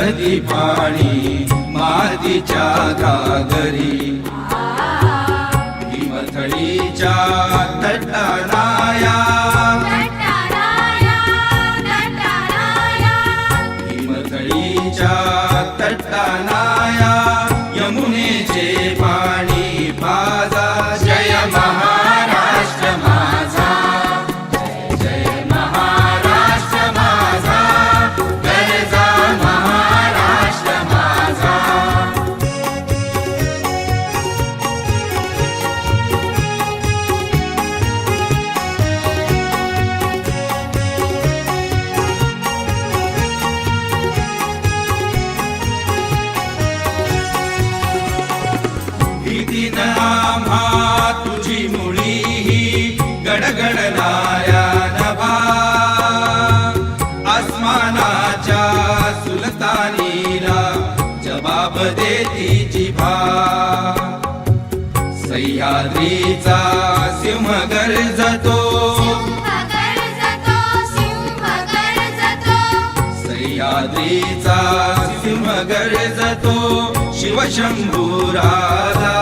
नदी पाणी मातीच्या घागरी हिमथडीच्या तटाराया हिमथडीच्या तटाराया यमुनेचे पाणी पाजा जय महाराष्ट्र माझा जय महाराष्ट्र माझा गरजा महाराष्ट्र माझा भीतीन आम्हा तुझी मुळी गडगडणाऱ्या नभा आसमानाच्या सुलतानीला जबाब देती जिभा सह्याद्रीचा सिंह गर्जतो सह्याद्रीचा सिंह गर्जतो शिवशंभू राजा